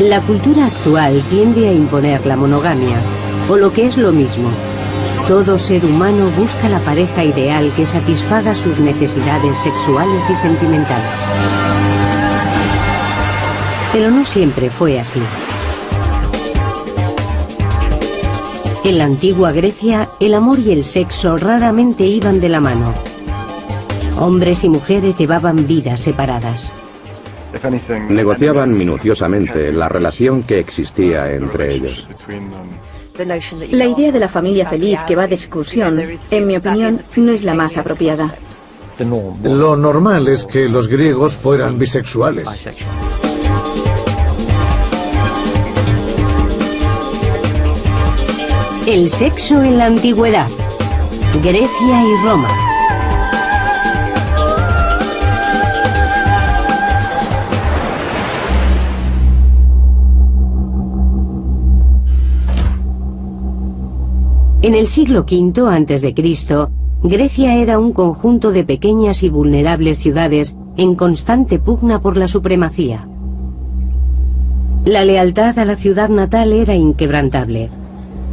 La cultura actual tiende a imponer la monogamia, o lo que es lo mismo, todo ser humano busca la pareja ideal que satisfaga sus necesidades sexuales y sentimentales. Pero no siempre fue así. En la antigua Grecia, el amor y el sexo raramente iban de la mano. Hombres y mujeres llevaban vidas separadas. Negociaban minuciosamente la relación que existía entre ellos. La idea de la familia feliz que va de excursión, en mi opinión, no es la más apropiada. Lo normal es que los griegos fueran bisexuales. El sexo en la antigüedad. Grecia y Roma. En el siglo V a.C., Grecia era un conjunto de pequeñas y vulnerables ciudades en constante pugna por la supremacía. La lealtad a la ciudad natal era inquebrantable.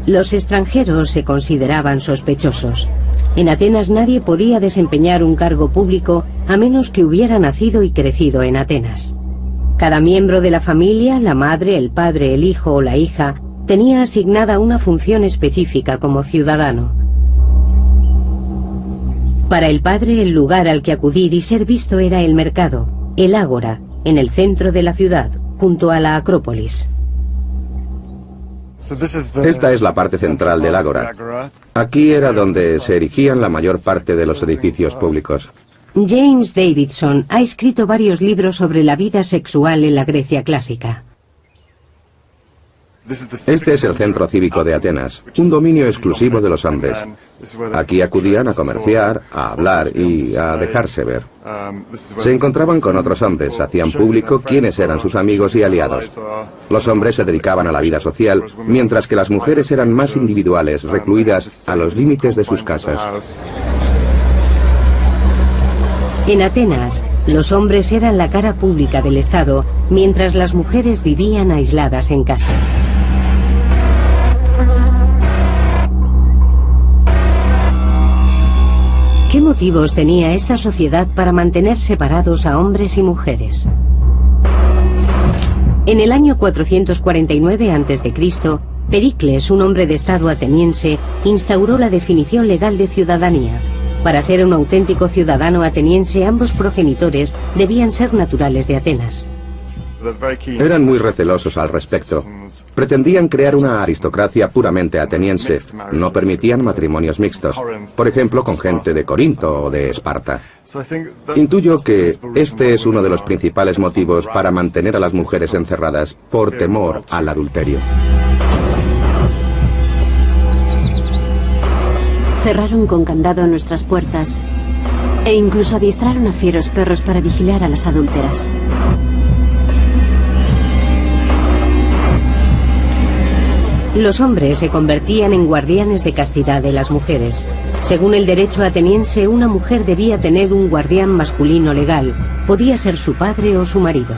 Los extranjeros se consideraban sospechosos. En Atenas nadie podía desempeñar un cargo público a menos que hubiera nacido y crecido en Atenas. Cada miembro de la familia, la madre, el padre, el hijo o la hija, tenía asignada una función específica como ciudadano. Para el padre, el lugar al que acudir y ser visto era el mercado, el ágora, en el centro de la ciudad, junto a la Acrópolis. Esta es la parte central del ágora. Aquí era donde se erigían la mayor parte de los edificios públicos. James Davidson ha escrito varios libros sobre la vida sexual en la Grecia clásica. Este es el centro cívico de Atenas, un dominio exclusivo de los hombres. Aquí acudían a comerciar, a hablar y a dejarse ver. Se encontraban con otros hombres, hacían público quiénes eran sus amigos y aliados. Los hombres se dedicaban a la vida social, mientras que las mujeres eran más individuales, recluidas a los límites de sus casas. En Atenas, los hombres eran la cara pública del Estado, mientras las mujeres vivían aisladas en casa. ¿Qué motivos tenía esta sociedad para mantener separados a hombres y mujeres? En el año 449 a.C., Pericles, un hombre de estado ateniense, instauró la definición legal de ciudadanía. Para ser un auténtico ciudadano ateniense, ambos progenitores debían ser naturales de Atenas. Eran muy recelosos al respecto. Pretendían crear una aristocracia puramente ateniense. No permitían matrimonios mixtos, por ejemplo, con gente de Corinto o de Esparta. Intuyo que este es uno de los principales motivos para mantener a las mujeres encerradas, por temor al adulterio. Cerraron con candado nuestras puertas e incluso adiestraron a fieros perros para vigilar a las adúlteras. Los hombres se convertían en guardianes de castidad de las mujeres. Según el derecho ateniense, una mujer debía tener un guardián masculino legal. Podía ser su padre o su marido.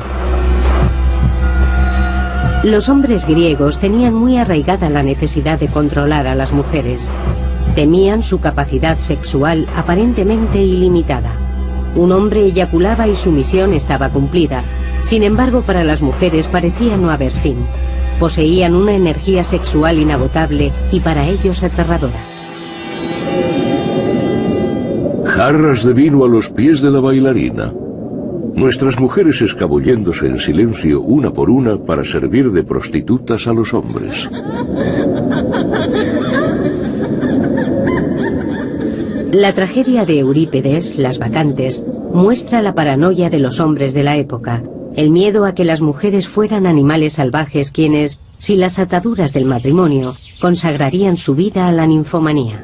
Los hombres griegos tenían muy arraigada la necesidad de controlar a las mujeres. Temían su capacidad sexual aparentemente ilimitada. Un hombre eyaculaba y su misión estaba cumplida. Sin embargo, para las mujeres parecía no haber fin. Poseían una energía sexual inagotable y para ellos aterradora. Jarras de vino a los pies de la bailarina. Nuestras mujeres escabulléndose en silencio una por una para servir de prostitutas a los hombres. La tragedia de Eurípides, Las Bacantes, muestra la paranoia de los hombres de la época. El miedo a que las mujeres fueran animales salvajes quienes, sin las ataduras del matrimonio, consagrarían su vida a la ninfomanía.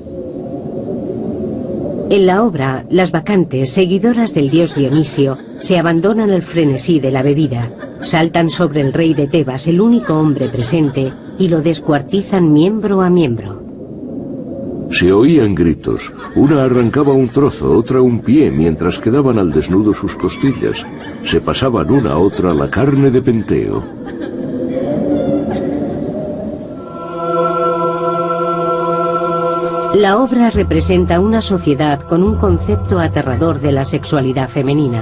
En la obra, las bacantes, seguidoras del dios Dionisio, se abandonan al frenesí de la bebida, saltan sobre el rey de Tebas, el único hombre presente, y lo descuartizan miembro a miembro. Se oían gritos. Una arrancaba un trozo, otra un pie, mientras quedaban al desnudo sus costillas. Se pasaban una a otra la carne de Penteo. La obra representa una sociedad con un concepto aterrador de la sexualidad femenina.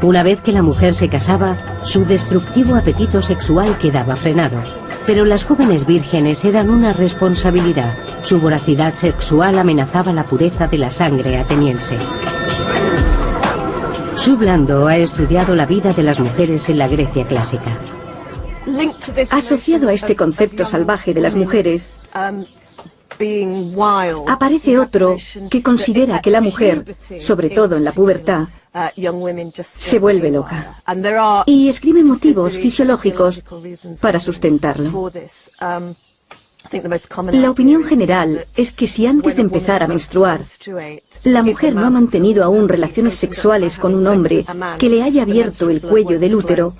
Una vez que la mujer se casaba, su destructivo apetito sexual quedaba frenado. Pero las jóvenes vírgenes eran una responsabilidad. Su voracidad sexual amenazaba la pureza de la sangre ateniense. Sue Blando ha estudiado la vida de las mujeres en la Grecia clásica. Asociado a este concepto salvaje de las mujeres, aparece otro que considera que la mujer, sobre todo en la pubertad, se vuelve loca y escribe motivos fisiológicos para sustentarlo. La opinión general es que si antes de empezar a menstruar, la mujer no ha mantenido aún relaciones sexuales con un hombre que le haya abierto el cuello del útero,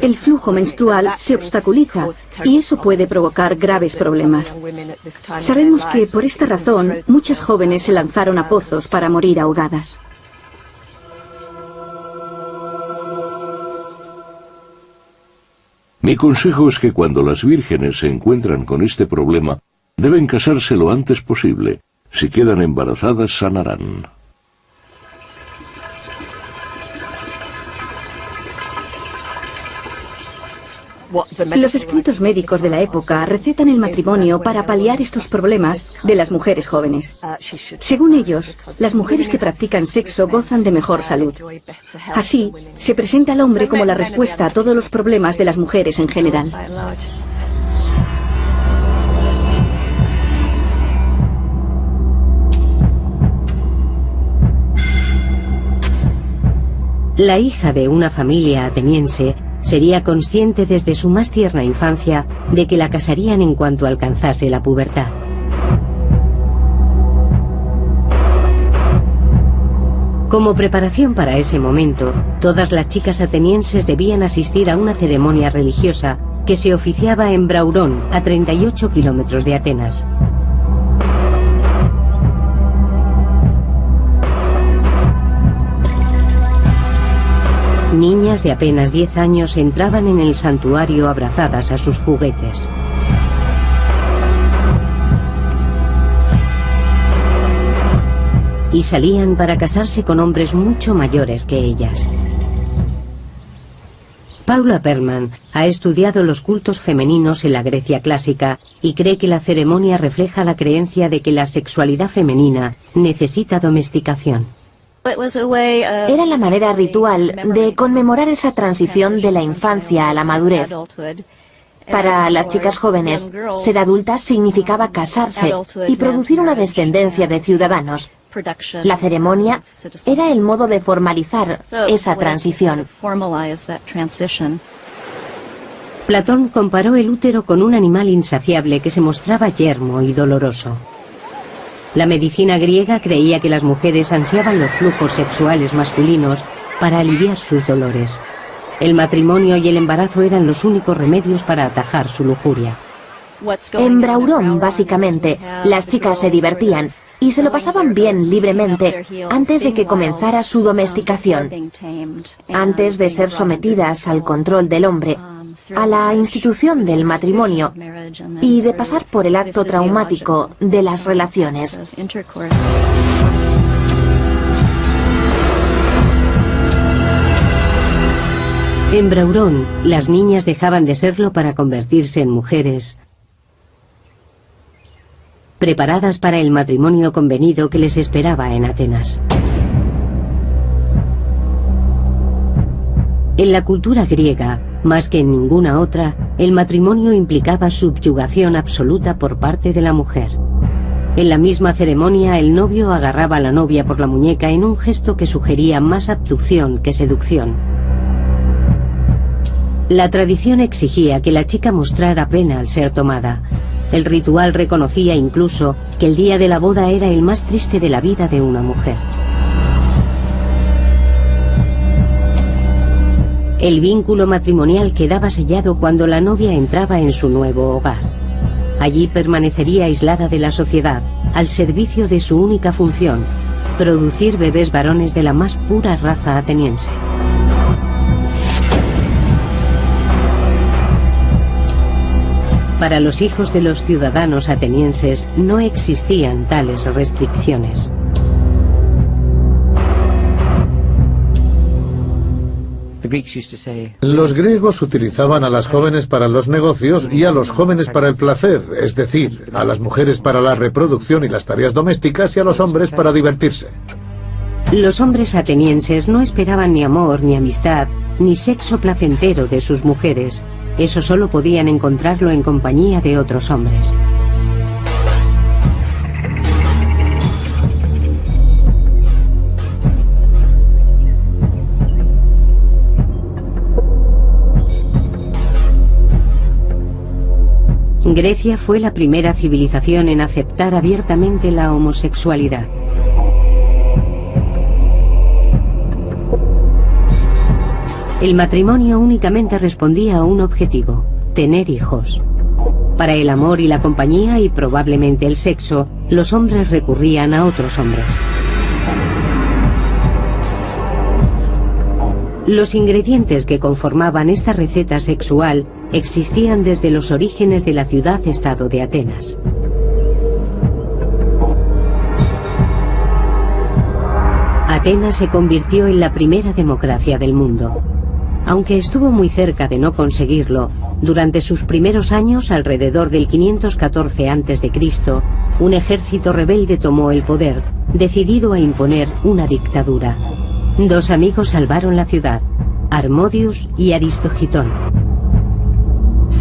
el flujo menstrual se obstaculiza y eso puede provocar graves problemas. Sabemos que por esta razón muchas jóvenes se lanzaron a pozos para morir ahogadas. Mi consejo es que cuando las vírgenes se encuentran con este problema, deben casarse lo antes posible. Si quedan embarazadas, sanarán. Los escritos médicos de la época recetan el matrimonio para paliar estos problemas de las mujeres jóvenes. Según ellos, las mujeres que practican sexo gozan de mejor salud. Así, se presenta al hombre como la respuesta a todos los problemas de las mujeres en general. La hija de una familia ateniense sería consciente desde su más tierna infancia de que la casarían en cuanto alcanzase la pubertad. Como preparación para ese momento, todas las chicas atenienses debían asistir a una ceremonia religiosa que se oficiaba en Braurón, a 38 kilómetros de Atenas. Niñas de apenas 10 años entraban en el santuario abrazadas a sus juguetes. Y salían para casarse con hombres mucho mayores que ellas. Paula Perlman ha estudiado los cultos femeninos en la Grecia clásica y cree que la ceremonia refleja la creencia de que la sexualidad femenina necesita domesticación. Era la manera ritual de conmemorar esa transición de la infancia a la madurez. Para las chicas jóvenes, ser adultas significaba casarse y producir una descendencia de ciudadanos. La ceremonia era el modo de formalizar esa transición. Platón comparó el útero con un animal insaciable que se mostraba yermo y doloroso. La medicina griega creía que las mujeres ansiaban los flujos sexuales masculinos para aliviar sus dolores. El matrimonio y el embarazo eran los únicos remedios para atajar su lujuria. En Braurón, básicamente, las chicas se divertían y se lo pasaban bien libremente antes de que comenzara su domesticación, antes de ser sometidas al control del hombre, a la institución del matrimonio y de pasar por el acto traumático de las relaciones. En Braurón, las niñas dejaban de serlo para convertirse en mujeres preparadas para el matrimonio convenido que les esperaba en Atenas. En la cultura griega, más que en ninguna otra, el matrimonio implicaba subyugación absoluta por parte de la mujer. En la misma ceremonia, el novio agarraba a la novia por la muñeca en un gesto que sugería más abducción que seducción. La tradición exigía que la chica mostrara pena al ser tomada. El ritual reconocía incluso que el día de la boda era el más triste de la vida de una mujer. El vínculo matrimonial quedaba sellado cuando la novia entraba en su nuevo hogar. Allí permanecería aislada de la sociedad, al servicio de su única función, producir bebés varones de la más pura raza ateniense. Para los hijos de los ciudadanos atenienses no existían tales restricciones. Los griegos utilizaban a las jóvenes para los negocios y a los jóvenes para el placer, es decir, a las mujeres para la reproducción y las tareas domésticas y a los hombres para divertirse. Los hombres atenienses no esperaban ni amor, ni amistad, ni sexo placentero de sus mujeres. Eso solo podían encontrarlo en compañía de otros hombres. Grecia fue la primera civilización en aceptar abiertamente la homosexualidad. El matrimonio únicamente respondía a un objetivo: tener hijos. Para el amor y la compañía y probablemente el sexo, los hombres recurrían a otros hombres. Los ingredientes que conformaban esta receta sexual existían desde los orígenes de la ciudad-estado de Atenas. Atenas se convirtió en la primera democracia del mundo. Aunque estuvo muy cerca de no conseguirlo, durante sus primeros años, alrededor del 514 a.C., un ejército rebelde tomó el poder, decidido a imponer una dictadura. Dos amigos salvaron la ciudad, Harmodius y Aristogitón.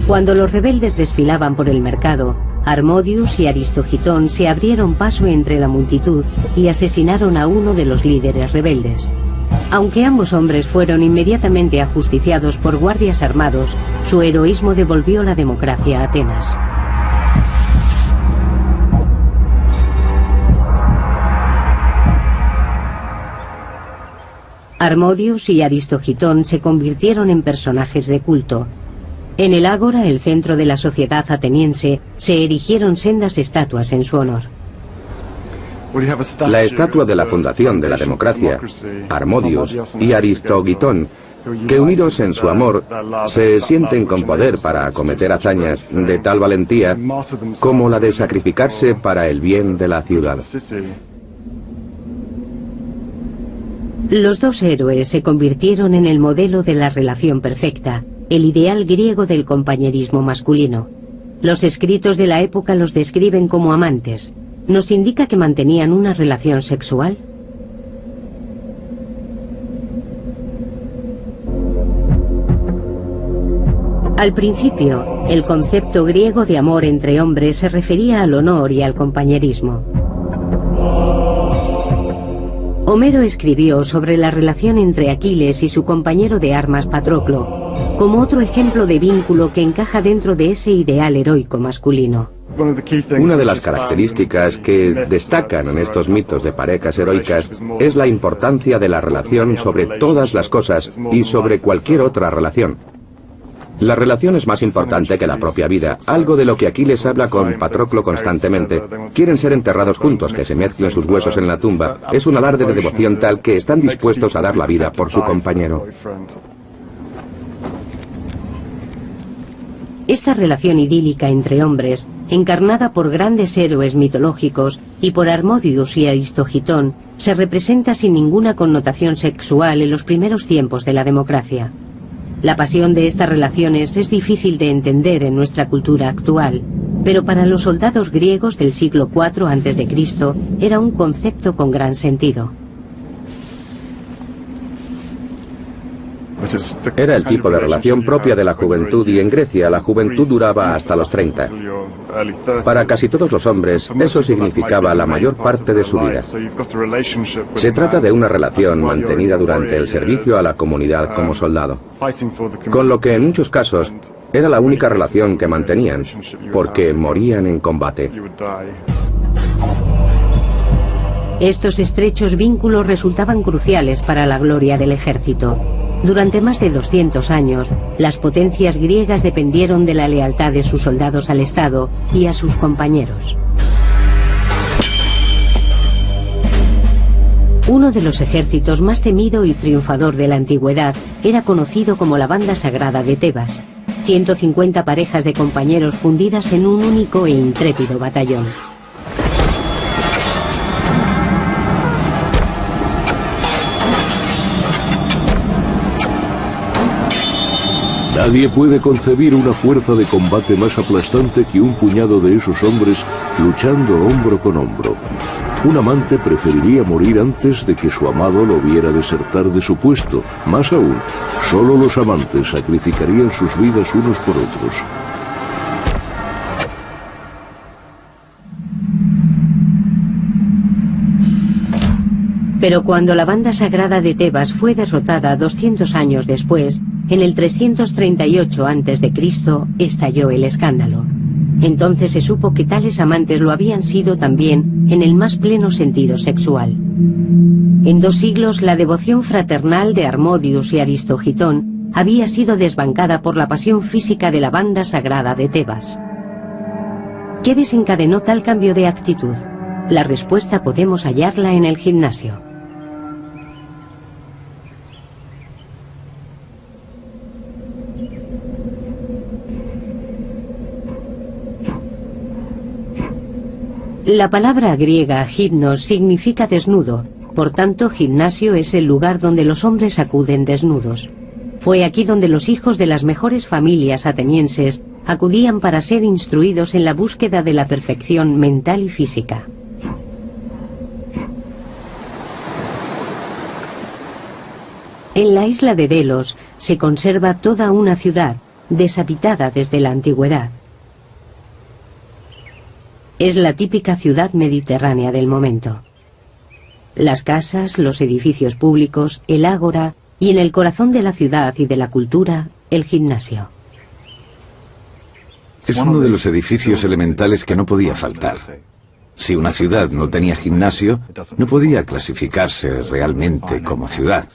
Cuando los rebeldes desfilaban por el mercado, Harmodius y Aristogitón se abrieron paso entre la multitud y asesinaron a uno de los líderes rebeldes. Aunque ambos hombres fueron inmediatamente ajusticiados por guardias armados, su heroísmo devolvió la democracia a Atenas. Harmodius y Aristogitón se convirtieron en personajes de culto. En el ágora, el centro de la sociedad ateniense, se erigieron sendas estatuas en su honor. La estatua de la fundación de la democracia, Harmodius y Aristogitón, que unidos en su amor, se sienten con poder para acometer hazañas de tal valentía como la de sacrificarse para el bien de la ciudad. Los dos héroes se convirtieron en el modelo de la relación perfecta, el ideal griego del compañerismo masculino. Los escritos de la época los describen como amantes. ¿Nos indica que mantenían una relación sexual? Al principio, el concepto griego de amor entre hombres se refería al honor y al compañerismo. Homero escribió sobre la relación entre Aquiles y su compañero de armas Patroclo, como otro ejemplo de vínculo que encaja dentro de ese ideal heroico masculino. Una de las características que destacan en estos mitos de parejas heroicas es la importancia de la relación sobre todas las cosas y sobre cualquier otra relación. La relación es más importante que la propia vida, algo de lo que Aquiles habla con Patroclo constantemente. Quieren ser enterrados juntos, que se mezclen sus huesos en la tumba. Es un alarde de devoción tal que están dispuestos a dar la vida por su compañero. Esta relación idílica entre hombres, encarnada por grandes héroes mitológicos y por Harmodius y Aristogitón, se representa sin ninguna connotación sexual en los primeros tiempos de la democracia. La pasión de estas relaciones es difícil de entender en nuestra cultura actual, pero para los soldados griegos del siglo IV a.C. era un concepto con gran sentido. Era el tipo de relación propia de la juventud y en Grecia la juventud duraba hasta los 30. Para casi todos los hombres eso significaba la mayor parte de su vida. Se trata de una relación mantenida durante el servicio a la comunidad como soldado, con lo que en muchos casos era la única relación que mantenían, porque morían en combate. Estos estrechos vínculos resultaban cruciales para la gloria del ejército. Durante más de 200 años, las potencias griegas dependieron de la lealtad de sus soldados al Estado y a sus compañeros. Uno de los ejércitos más temido y triunfador de la antigüedad era conocido como la Banda Sagrada de Tebas. 150 parejas de compañeros fundidas en un único e intrépido batallón. Nadie puede concebir una fuerza de combate más aplastante que un puñado de esos hombres luchando hombro con hombro. Un amante preferiría morir antes de que su amado lo viera desertar de su puesto. Más aún, solo los amantes sacrificarían sus vidas unos por otros. Pero cuando la banda sagrada de Tebas fue derrotada 200 años después, en el 338 a.C., estalló el escándalo. Entonces se supo que tales amantes lo habían sido también en el más pleno sentido sexual. En 2 siglos la devoción fraternal de Harmodius y Aristogitón había sido desbancada por la pasión física de la banda sagrada de Tebas. ¿Qué desencadenó tal cambio de actitud? La respuesta podemos hallarla en el gimnasio. La palabra griega gimnos significa desnudo, por tanto gimnasio es el lugar donde los hombres acuden desnudos. Fue aquí donde los hijos de las mejores familias atenienses acudían para ser instruidos en la búsqueda de la perfección mental y física. En la isla de Delos se conserva toda una ciudad, deshabitada desde la antigüedad. Es la típica ciudad mediterránea del momento. Las casas, los edificios públicos, el ágora y en el corazón de la ciudad y de la cultura, el gimnasio. Es uno de los edificios elementales que no podía faltar. Si una ciudad no tenía gimnasio, no podía clasificarse realmente como ciudad.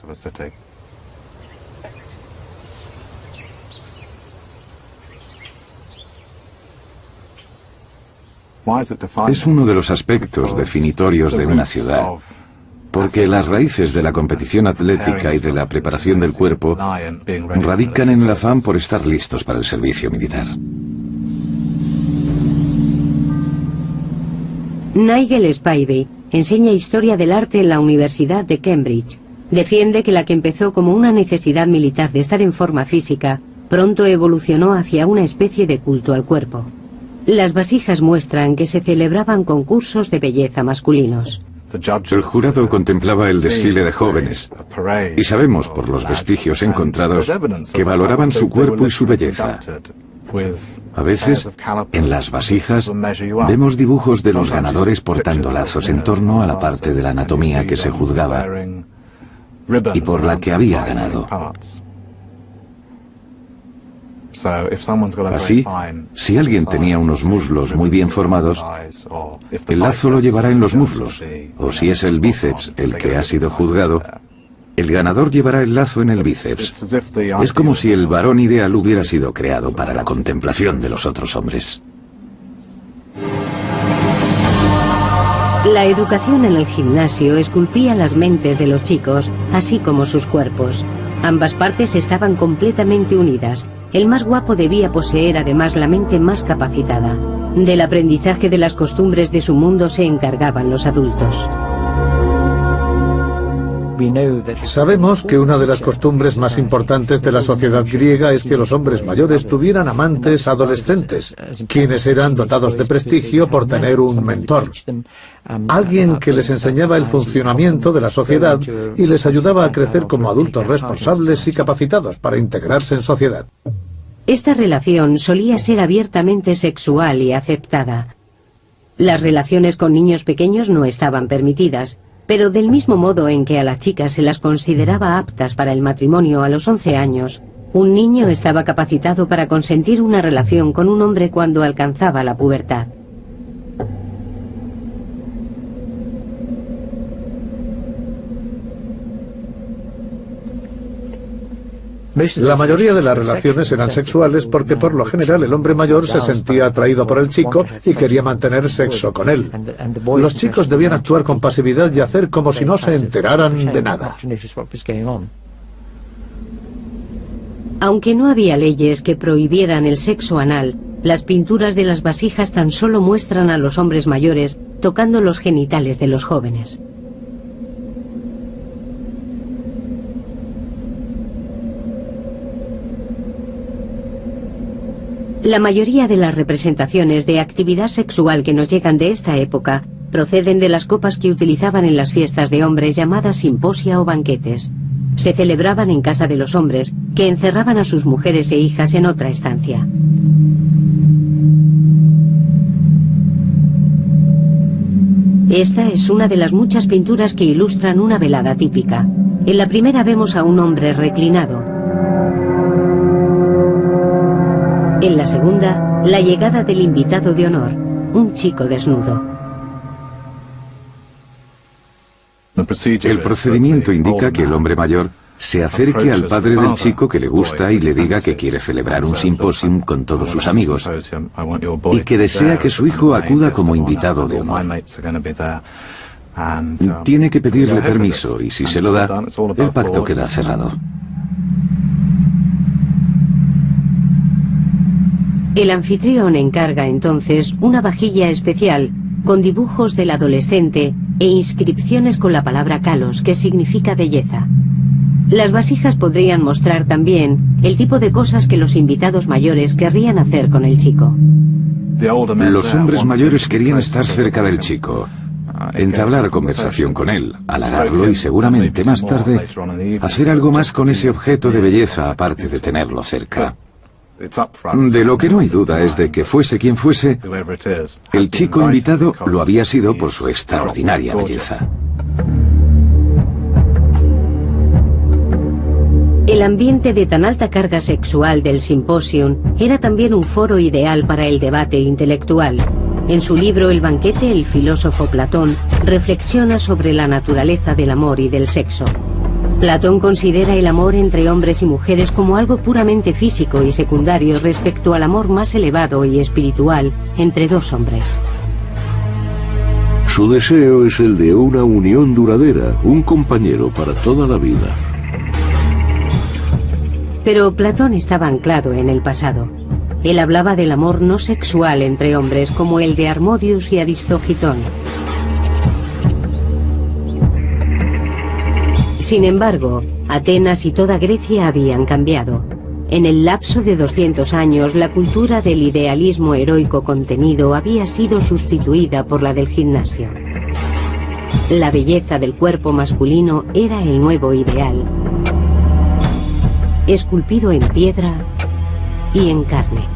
Es uno de los aspectos definitorios de una ciudad, porque las raíces de la competición atlética y de la preparación del cuerpo radican en el afán por estar listos para el servicio militar. Nigel Spivey enseña historia del arte en la Universidad de Cambridge. Defiende que la que empezó como una necesidad militar de estar en forma física, pronto evolucionó hacia una especie de culto al cuerpo. Las vasijas muestran que se celebraban concursos de belleza masculinos. El jurado contemplaba el desfile de jóvenes y sabemos por los vestigios encontrados que valoraban su cuerpo y su belleza. A veces, en las vasijas, vemos dibujos de los ganadores portando lazos en torno a la parte de la anatomía que se juzgaba y por la que había ganado. Así, si alguien tenía unos muslos muy bien formados, el lazo lo llevará en los muslos, o si es el bíceps el que ha sido juzgado, el ganador llevará el lazo en el bíceps. Es como si el varón ideal hubiera sido creado para la contemplación de los otros hombres. La educación en el gimnasio esculpía las mentes de los chicos, así como sus cuerpos. Ambas partes estaban completamente unidas. El más guapo debía poseer además la mente más capacitada. Del aprendizaje de las costumbres de su mundo se encargaban los adultos. Sabemos que una de las costumbres más importantes de la sociedad griega es que los hombres mayores tuvieran amantes adolescentes, quienes eran dotados de prestigio por tener un mentor, alguien que les enseñaba el funcionamiento de la sociedad y les ayudaba a crecer como adultos responsables y capacitados para integrarse en sociedad. Esta relación solía ser abiertamente sexual y aceptada. Las relaciones con niños pequeños no estaban permitidas, pero del mismo modo en que a las chicas se las consideraba aptas para el matrimonio a los 11 años, un niño estaba capacitado para consentir una relación con un hombre cuando alcanzaba la pubertad. La mayoría de las relaciones eran sexuales porque por lo general el hombre mayor se sentía atraído por el chico y quería mantener sexo con él. Los chicos debían actuar con pasividad y hacer como si no se enteraran de nada. Aunque no había leyes que prohibieran el sexo anal, las pinturas de las vasijas tan solo muestran a los hombres mayores tocando los genitales de los jóvenes. La mayoría de las representaciones de actividad sexual que nos llegan de esta época proceden de las copas que utilizaban en las fiestas de hombres llamadas simposia o banquetes. Se celebraban en casa de los hombres, que encerraban a sus mujeres e hijas en otra estancia. Esta es una de las muchas pinturas que ilustran una velada típica. En la primera vemos a un hombre reclinado. En la segunda, la llegada del invitado de honor, un chico desnudo. El procedimiento indica que el hombre mayor se acerque al padre del chico que le gusta y le diga que quiere celebrar un simposium con todos sus amigos y que desea que su hijo acuda como invitado de honor. Tiene que pedirle permiso y si se lo da, el pacto queda cerrado. El anfitrión encarga entonces una vajilla especial con dibujos del adolescente e inscripciones con la palabra kalos, que significa belleza. Las vasijas podrían mostrar también el tipo de cosas que los invitados mayores querrían hacer con el chico. Los hombres mayores querían estar cerca del chico, entablar conversación con él, halagarlo y seguramente más tarde hacer algo más con ese objeto de belleza aparte de tenerlo cerca. De lo que no hay duda es de que fuese quien fuese, el chico invitado lo había sido por su extraordinaria belleza. El ambiente de tan alta carga sexual del simposium era también un foro ideal para el debate intelectual. En su libro El banquete, el filósofo Platón reflexiona sobre la naturaleza del amor y del sexo. Platón considera el amor entre hombres y mujeres como algo puramente físico y secundario respecto al amor más elevado y espiritual entre dos hombres. Su deseo es el de una unión duradera, un compañero para toda la vida. Pero Platón estaba anclado en el pasado. Él hablaba del amor no sexual entre hombres como el de Harmodius y Aristogitón. Sin embargo, Atenas y toda Grecia habían cambiado. En el lapso de 200 años, la cultura del idealismo heroico contenido había sido sustituida por la del gimnasio. La belleza del cuerpo masculino era el nuevo ideal, esculpido en piedra y en carne.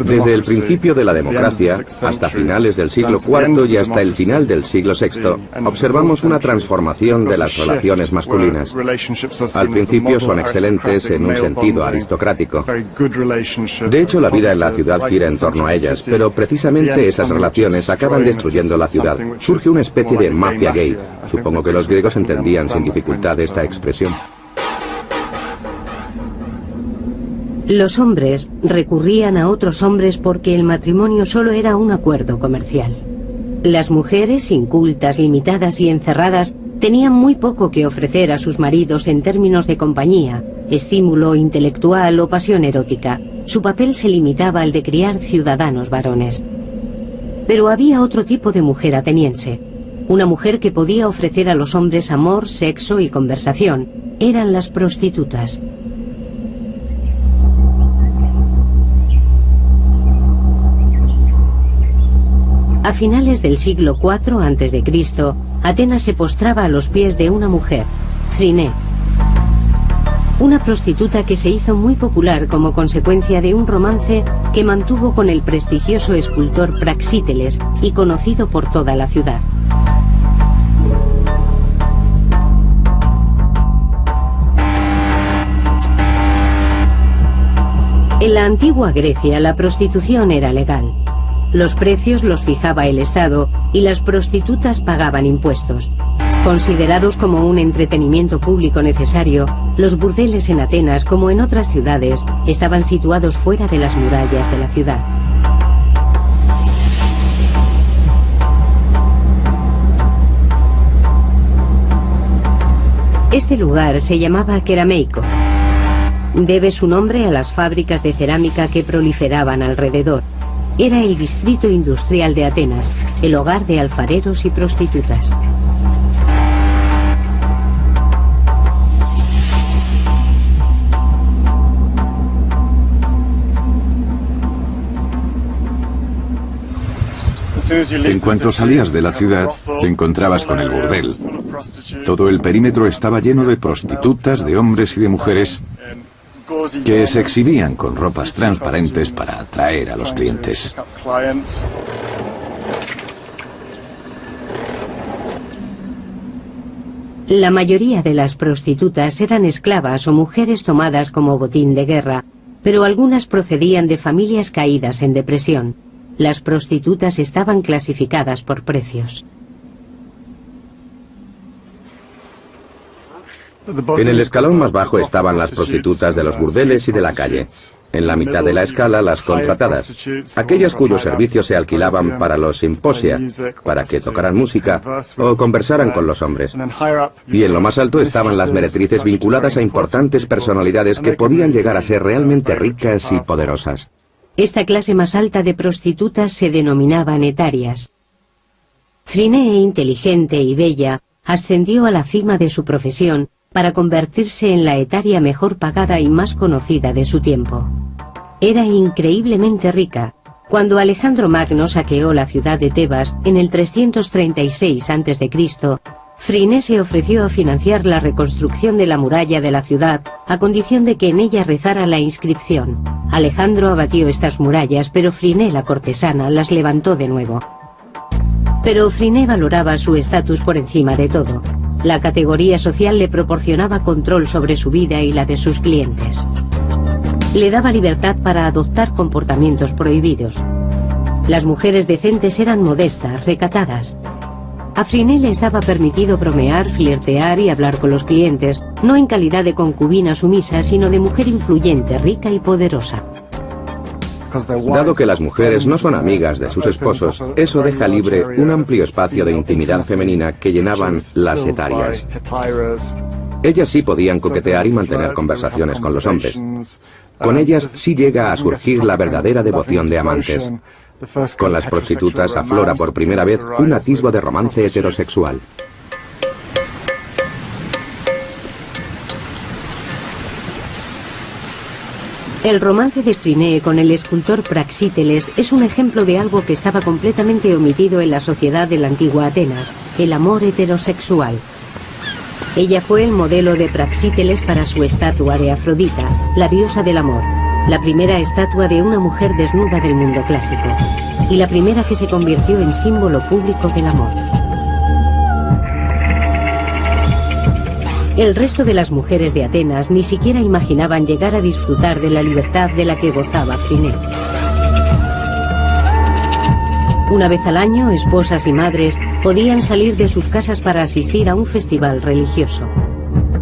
Desde el principio de la democracia hasta finales del siglo IV y hasta el final del siglo VI, observamos una transformación de las relaciones masculinas. Al principio son excelentes en un sentido aristocrático. De hecho, la vida en la ciudad gira en torno a ellas, pero precisamente esas relaciones acaban destruyendo la ciudad. Surge una especie de mafia gay. Supongo que los griegos entendían sin dificultad esta expresión. Los hombres recurrían a otros hombres porque el matrimonio solo era un acuerdo comercial. Las mujeres, incultas, limitadas y encerradas, tenían muy poco que ofrecer a sus maridos en términos de compañía, estímulo intelectual o pasión erótica. Su papel se limitaba al de criar ciudadanos varones. Pero había otro tipo de mujer ateniense, una mujer que podía ofrecer a los hombres amor, sexo y conversación. Eran las prostitutas. A finales del siglo IV a.C., Atenas se postraba a los pies de una mujer, Phryné, una prostituta que se hizo muy popular como consecuencia de un romance que mantuvo con el prestigioso escultor Praxíteles y conocido por toda la ciudad. En la antigua Grecia, la prostitución era legal. Los precios los fijaba el Estado y las prostitutas pagaban impuestos. Considerados como un entretenimiento público necesario, los burdeles en Atenas, como en otras ciudades, estaban situados fuera de las murallas de la ciudad. Este lugar se llamaba Kerameico. Debe su nombre a las fábricas de cerámica que proliferaban alrededor. Era el distrito industrial de Atenas, el hogar de alfareros y prostitutas. En cuanto salías de la ciudad, te encontrabas con el burdel. Todo el perímetro estaba lleno de prostitutas, de hombres y de mujeres que se exhibían con ropas transparentes para atraer a los clientes. La mayoría de las prostitutas eran esclavas o mujeres tomadas como botín de guerra, pero algunas procedían de familias caídas en depresión. Las prostitutas estaban clasificadas por precios. En el escalón más bajo estaban las prostitutas de los burdeles y de la calle. En la mitad de la escala, las contratadas, aquellas cuyos servicios se alquilaban para los simposia, para que tocaran música o conversaran con los hombres. Y en lo más alto estaban las meretrices vinculadas a importantes personalidades que podían llegar a ser realmente ricas y poderosas. Esta clase más alta de prostitutas se denominaban etarias. Phryné, inteligente y bella, ascendió a la cima de su profesión para convertirse en la etaria mejor pagada y más conocida de su tiempo. Era increíblemente rica. Cuando Alejandro Magno saqueó la ciudad de Tebas en el 336 a.C., Phryné se ofreció a financiar la reconstrucción de la muralla de la ciudad a condición de que en ella rezara la inscripción. Alejandro abatió estas murallas, pero Phryné, la cortesana, las levantó de nuevo. Pero Phryné valoraba su estatus por encima de todo. La categoría social le proporcionaba control sobre su vida y la de sus clientes. Le daba libertad para adoptar comportamientos prohibidos. Las mujeres decentes eran modestas, recatadas. A Phryné le estaba permitido bromear, flirtear y hablar con los clientes, no en calidad de concubina sumisa, sino de mujer influyente, rica y poderosa. Dado que las mujeres no son amigas de sus esposos, eso deja libre un amplio espacio de intimidad femenina que llenaban las etarias. Ellas sí podían coquetear y mantener conversaciones con los hombres. Con ellas sí llega a surgir la verdadera devoción de amantes. Con las prostitutas aflora por primera vez un atisbo de romance heterosexual. El romance de Phryné con el escultor Praxíteles es un ejemplo de algo que estaba completamente omitido en la sociedad de la antigua Atenas, el amor heterosexual. Ella fue el modelo de Praxíteles para su estatua de Afrodita, la diosa del amor, la primera estatua de una mujer desnuda del mundo clásico, y la primera que se convirtió en símbolo público del amor. El resto de las mujeres de Atenas ni siquiera imaginaban llegar a disfrutar de la libertad de la que gozaba Phryné. Una vez al año, esposas y madres podían salir de sus casas para asistir a un festival religioso.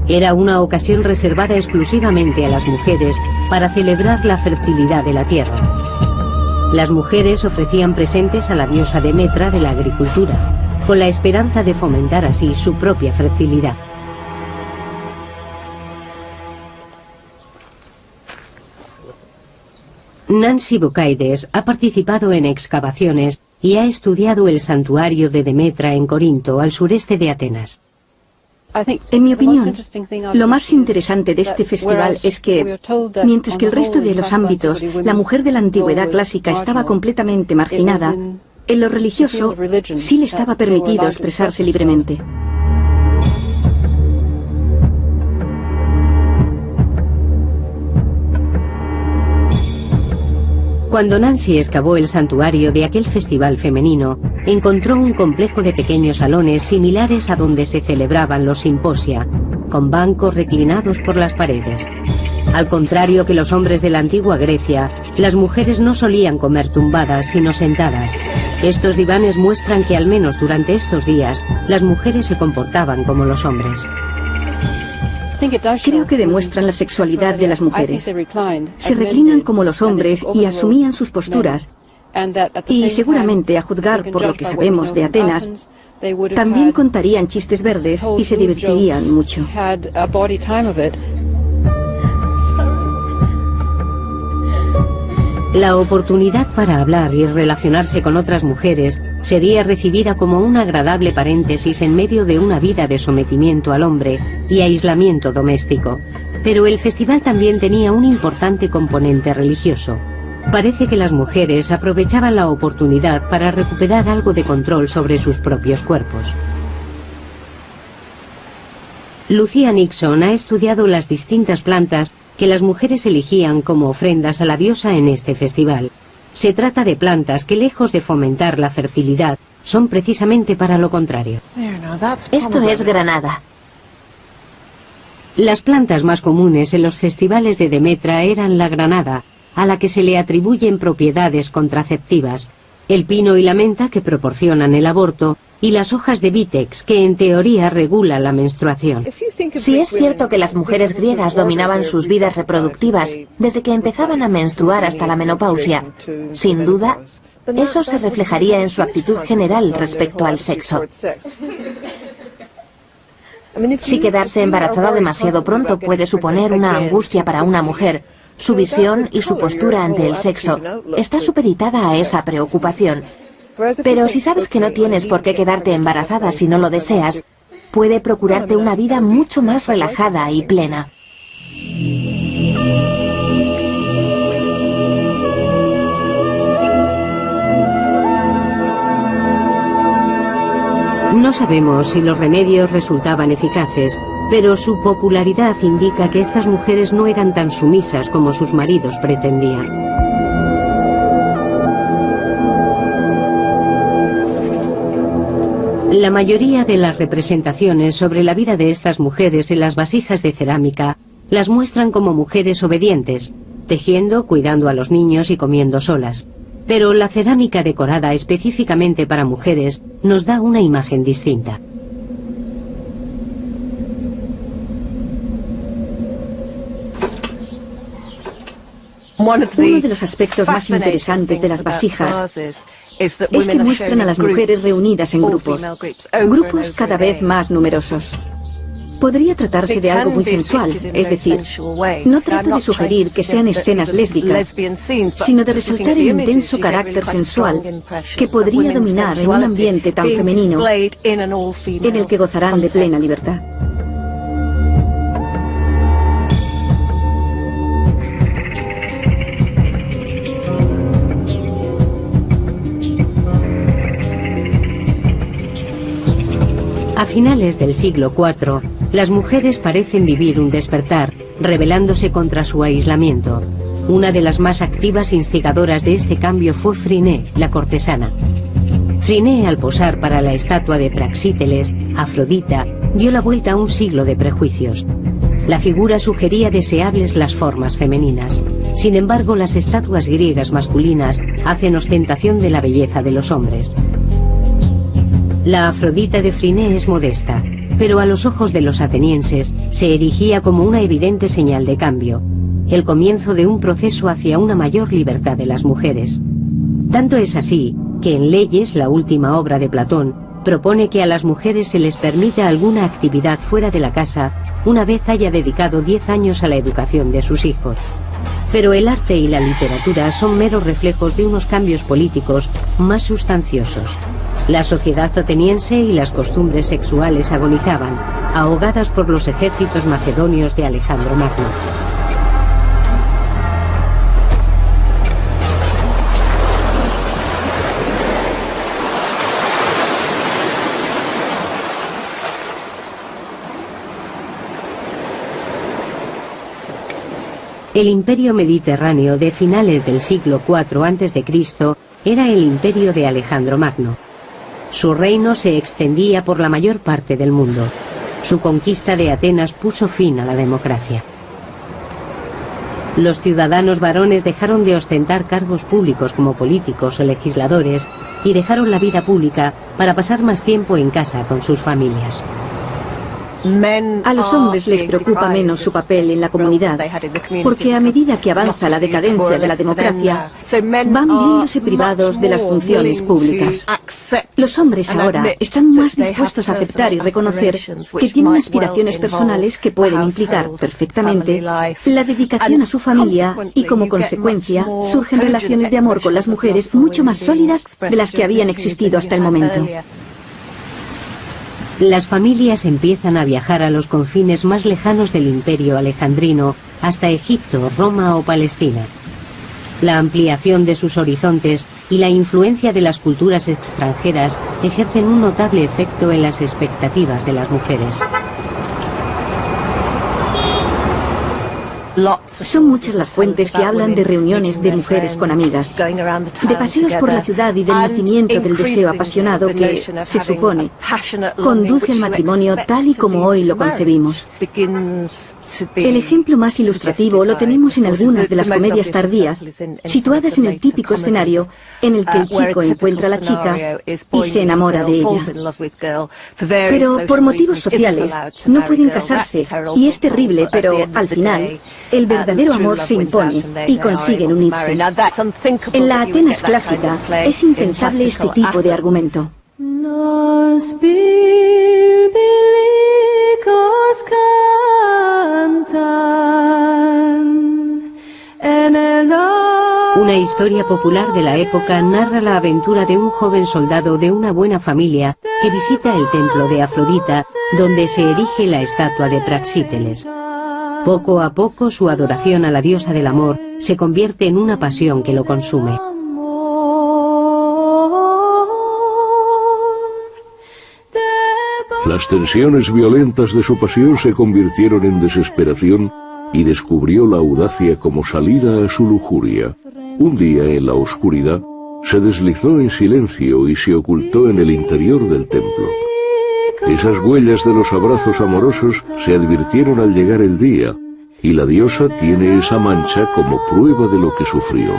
Era una ocasión reservada exclusivamente a las mujeres para celebrar la fertilidad de la tierra. Las mujeres ofrecían presentes a la diosa Demetra de la agricultura, con la esperanza de fomentar así su propia fertilidad. Nancy Bukaides ha participado en excavaciones y ha estudiado el santuario de Demetra en Corinto, al sureste de Atenas. En mi opinión, lo más interesante de este festival es que, mientras que el resto de los ámbitos, la mujer de la antigüedad clásica estaba completamente marginada, en lo religioso sí le estaba permitido expresarse libremente. Cuando Nancy excavó el santuario de aquel festival femenino, encontró un complejo de pequeños salones similares a donde se celebraban los simposia, con bancos reclinados por las paredes. Al contrario que los hombres de la antigua Grecia, las mujeres no solían comer tumbadas, sino sentadas. Estos divanes muestran que al menos durante estos días, las mujeres se comportaban como los hombres. Creo que demuestran la sexualidad de las mujeres. Se reclinan como los hombres y asumían sus posturas. Y seguramente, a juzgar por lo que sabemos de Atenas, También contarían chistes verdes y se divertirían mucho. La oportunidad para hablar y relacionarse con otras mujeres sería recibida como un agradable paréntesis en medio de una vida de sometimiento al hombre y aislamiento doméstico. Pero el festival también tenía un importante componente religioso. Parece que las mujeres aprovechaban la oportunidad para recuperar algo de control sobre sus propios cuerpos. Lucia Nixon ha estudiado las distintas plantas que las mujeres elegían como ofrendas a la diosa en este festival. Se trata de plantas que, lejos de fomentar la fertilidad, son precisamente para lo contrario. Esto es granada. Las plantas más comunes en los festivales de Demetra eran la granada, a la que se le atribuyen propiedades contraceptivas, el pino y la menta, que proporcionan el aborto, y las hojas de vítex, que en teoría regulan la menstruación. Si es cierto que las mujeres griegas dominaban sus vidas reproductivas desde que empezaban a menstruar hasta la menopausia, sin duda, eso se reflejaría en su actitud general respecto al sexo. Si quedarse embarazada demasiado pronto puede suponer una angustia para una mujer, su visión y su postura ante el sexo está supeditada a esa preocupación. Pero si sabes que no tienes por qué quedarte embarazada si no lo deseas, puede procurarte una vida mucho más relajada y plena. No sabemos si los remedios resultaban eficaces, pero su popularidad indica que estas mujeres no eran tan sumisas como sus maridos pretendían. La mayoría de las representaciones sobre la vida de estas mujeres en las vasijas de cerámica las muestran como mujeres obedientes, tejiendo, cuidando a los niños y comiendo solas. Pero la cerámica decorada específicamente para mujeres nos da una imagen distinta. Uno de los aspectos más interesantes de las vasijas es que muestran a las mujeres reunidas en grupos cada vez más numerosos. Podría tratarse de algo muy sensual, es decir, no trato de sugerir que sean escenas lésbicas, sino de resaltar el intenso carácter sensual que podría dominar en un ambiente tan femenino en el que gozarán de plena libertad. A finales del siglo IV, las mujeres parecen vivir un despertar, rebelándose contra su aislamiento. Una de las más activas instigadoras de este cambio fue Phryné, la cortesana. Phryné, al posar para la estatua de Praxíteles, Afrodita, dio la vuelta a un siglo de prejuicios. La figura sugería deseables las formas femeninas. Sin embargo, las estatuas griegas masculinas hacen ostentación de la belleza de los hombres. La Afrodita de Phryné es modesta, pero a los ojos de los atenienses se erigía como una evidente señal de cambio, el comienzo de un proceso hacia una mayor libertad de las mujeres. Tanto es así que en Leyes, la última obra de Platón, propone que a las mujeres se les permita alguna actividad fuera de la casa una vez haya dedicado 10 años a la educación de sus hijos. Pero el arte y la literatura son meros reflejos de unos cambios políticos más sustanciosos. La sociedad ateniense y las costumbres sexuales agonizaban, ahogadas por los ejércitos macedonios de Alejandro Magno. El imperio mediterráneo de finales del siglo IV a.C. era el imperio de Alejandro Magno. Su reino se extendía por la mayor parte del mundo. Su conquista de Atenas puso fin a la democracia. Los ciudadanos varones dejaron de ostentar cargos públicos como políticos o legisladores y dejaron la vida pública para pasar más tiempo en casa con sus familias. A los hombres les preocupa menos su papel en la comunidad, porque a medida que avanza la decadencia de la democracia, van viéndose privados de las funciones públicas. Los hombres ahora están más dispuestos a aceptar y reconocer que tienen aspiraciones personales que pueden implicar perfectamente la dedicación a su familia y, como consecuencia, surgen relaciones de amor con las mujeres mucho más sólidas de las que habían existido hasta el momento. Las familias empiezan a viajar a los confines más lejanos del Imperio alejandrino, hasta Egipto, Roma o Palestina. La ampliación de sus horizontes y la influencia de las culturas extranjeras ejercen un notable efecto en las expectativas de las mujeres. Son muchas las fuentes que hablan de reuniones de mujeres con amigas, de paseos por la ciudad y del nacimiento del deseo apasionado que, se supone, conduce al matrimonio tal y como hoy lo concebimos. El ejemplo más ilustrativo lo tenemos en algunas de las comedias tardías, situadas en el típico escenario en el que el chico encuentra a la chica y se enamora de ella. Pero por motivos sociales no pueden casarse y es terrible, pero al final el verdadero amor se impone y consiguen unirse. En la Atenas clásica es impensable este tipo de argumento. Una historia popular de la época narra la aventura de un joven soldado de una buena familia que visita el templo de Afrodita, donde se erige la estatua de Praxíteles. Poco a poco su adoración a la diosa del amor se convierte en una pasión que lo consume. Las tensiones violentas de su pasión se convirtieron en desesperación y descubrió la audacia como salida a su lujuria. Un día, en la oscuridad, se deslizó en silencio y se ocultó en el interior del templo. Esas huellas de los abrazos amorosos se advirtieron al llegar el día, y la diosa tiene esa mancha como prueba de lo que sufrió.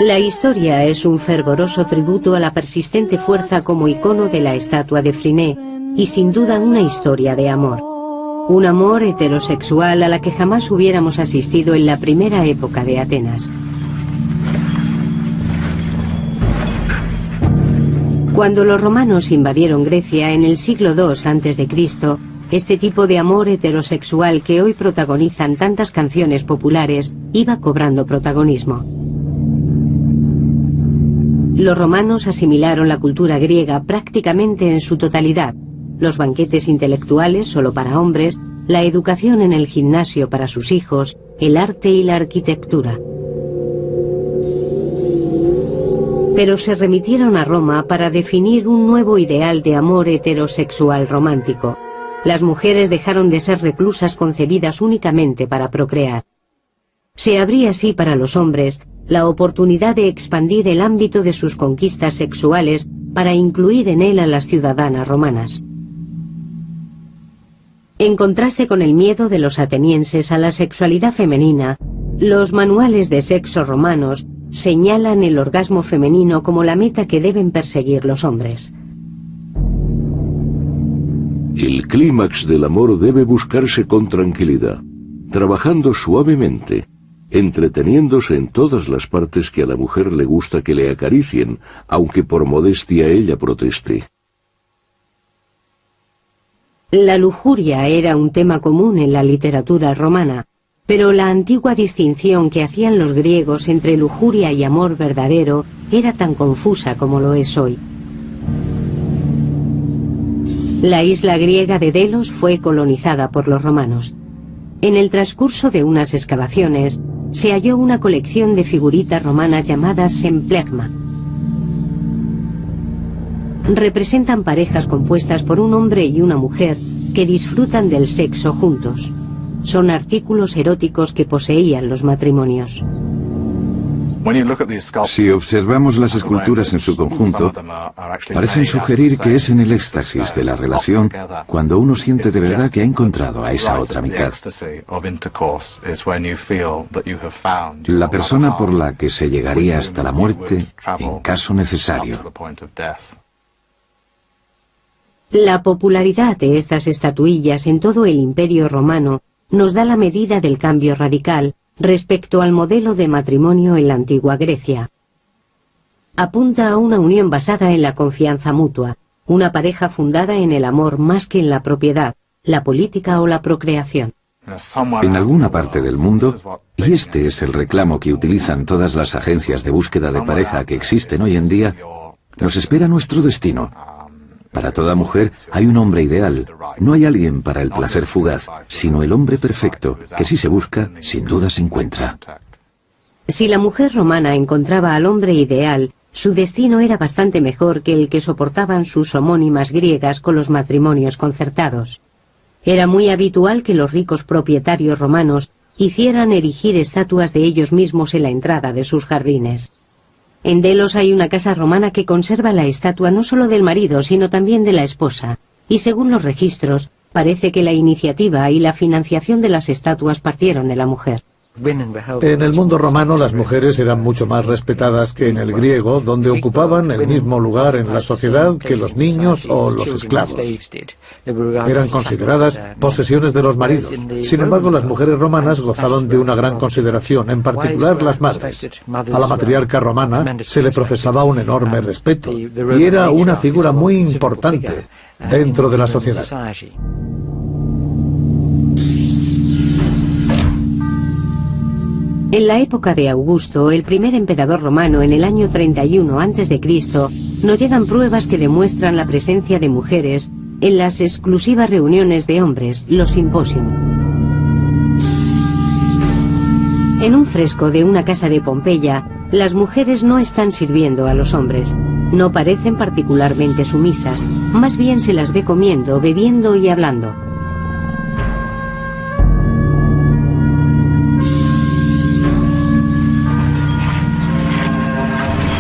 La historia es un fervoroso tributo a la persistente fuerza como icono de la estatua de Phryné, y sin duda una historia de amor. Un amor heterosexual a la que jamás hubiéramos asistido en la primera época de Atenas. Cuando los romanos invadieron Grecia en el siglo II a.C., este tipo de amor heterosexual que hoy protagonizan tantas canciones populares iba cobrando protagonismo. Los romanos asimilaron la cultura griega prácticamente en su totalidad: los banquetes intelectuales solo para hombres, la educación en el gimnasio para sus hijos, el arte y la arquitectura. Pero se remitieron a Roma para definir un nuevo ideal de amor heterosexual romántico. Las mujeres dejaron de ser reclusas concebidas únicamente para procrear. Se abría así para los hombres la oportunidad de expandir el ámbito de sus conquistas sexuales para incluir en él a las ciudadanas romanas. En contraste con el miedo de los atenienses a la sexualidad femenina, los manuales de sexo romanos señalan el orgasmo femenino como la meta que deben perseguir los hombres. El clímax del amor debe buscarse con tranquilidad, trabajando suavemente, entreteniéndose en todas las partes que a la mujer le gusta que le acaricien, aunque por modestia ella proteste. La lujuria era un tema común en la literatura romana, pero la antigua distinción que hacían los griegos entre lujuria y amor verdadero era tan confusa como lo es hoy. La isla griega de Delos fue colonizada por los romanos. En el transcurso de unas excavaciones, se halló una colección de figuritas romanas llamadas semplegma. Representan parejas compuestas por un hombre y una mujer que disfrutan del sexo juntos. Son artículos eróticos que poseían los matrimonios. Si observamos las esculturas en su conjunto, parecen sugerir que es en el éxtasis de la relación cuando uno siente de verdad que ha encontrado a esa otra mitad. La persona por la que se llegaría hasta la muerte en caso necesario. La popularidad de estas estatuillas en todo el Imperio Romano nos da la medida del cambio radical respecto al modelo de matrimonio en la antigua Grecia. Apunta a una unión basada en la confianza mutua, una pareja fundada en el amor más que en la propiedad, la política o la procreación. En alguna parte del mundo, y este es el reclamo que utilizan todas las agencias de búsqueda de pareja que existen hoy en día, nos espera nuestro destino. Para toda mujer hay un hombre ideal. No hay alguien para el placer fugaz, sino el hombre perfecto, que si se busca, sin duda se encuentra. Si la mujer romana encontraba al hombre ideal, su destino era bastante mejor que el que soportaban sus homónimas griegas con los matrimonios concertados. Era muy habitual que los ricos propietarios romanos hicieran erigir estatuas de ellos mismos en la entrada de sus jardines. En Delos hay una casa romana que conserva la estatua no solo del marido, sino también de la esposa, y según los registros, parece que la iniciativa y la financiación de las estatuas partieron de la mujer. En el mundo romano las mujeres eran mucho más respetadas que en el griego, donde ocupaban el mismo lugar en la sociedad que los niños o los esclavos. Eran consideradas posesiones de los maridos. Sin embargo, las mujeres romanas gozaban de una gran consideración, en particular las madres. A la matriarca romana se le profesaba un enorme respeto y era una figura muy importante dentro de la sociedad. En la época de Augusto, el primer emperador romano, en el año 31 a.C., nos llegan pruebas que demuestran la presencia de mujeres en las exclusivas reuniones de hombres, los simposium. En un fresco de una casa de Pompeya, las mujeres no están sirviendo a los hombres. No parecen particularmente sumisas, más bien se las ve comiendo, bebiendo y hablando.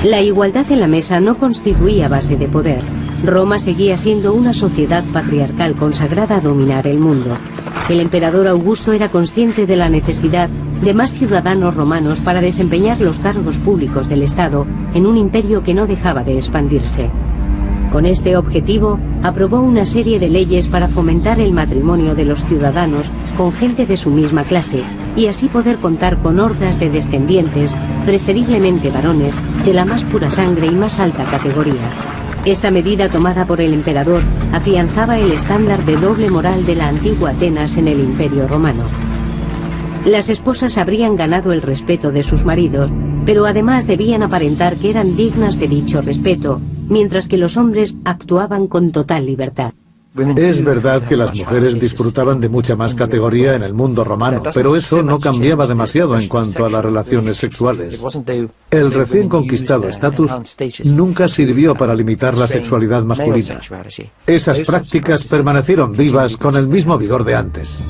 La igualdad en la mesa no constituía base de poder. Roma seguía siendo una sociedad patriarcal consagrada a dominar el mundo. El emperador Augusto era consciente de la necesidad de más ciudadanos romanos para desempeñar los cargos públicos del Estado en un imperio que no dejaba de expandirse. Con este objetivo, aprobó una serie de leyes para fomentar el matrimonio de los ciudadanos con gente de su misma clase y así poder contar con hordas de descendientes, preferiblemente varones, de la más pura sangre y más alta categoría. Esta medida tomada por el emperador afianzaba el estándar de doble moral de la antigua Atenas en el Imperio Romano. Las esposas habrían ganado el respeto de sus maridos, pero además debían aparentar que eran dignas de dicho respeto, mientras que los hombres actuaban con total libertad. Es verdad que las mujeres disfrutaban de mucha más categoría en el mundo romano, pero eso no cambiaba demasiado en cuanto a las relaciones sexuales. El recién conquistado estatus nunca sirvió para limitar la sexualidad masculina. Esas prácticas permanecieron vivas con el mismo vigor de antes.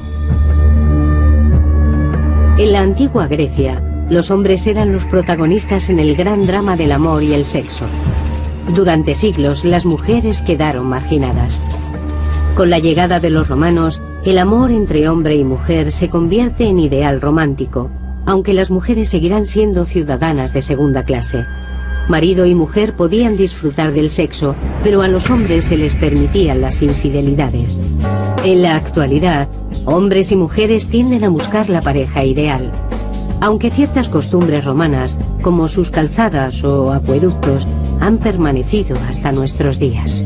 En la antigua Grecia, los hombres eran los protagonistas en el gran drama del amor y el sexo. Durante siglos, las mujeres quedaron marginadas. Con la llegada de los romanos, el amor entre hombre y mujer se convierte en ideal romántico, aunque las mujeres seguirán siendo ciudadanas de segunda clase. Marido y mujer podían disfrutar del sexo, pero a los hombres se les permitían las infidelidades. En la actualidad, hombres y mujeres tienden a buscar la pareja ideal. Aunque ciertas costumbres romanas, como sus calzadas o acueductos, han permanecido hasta nuestros días.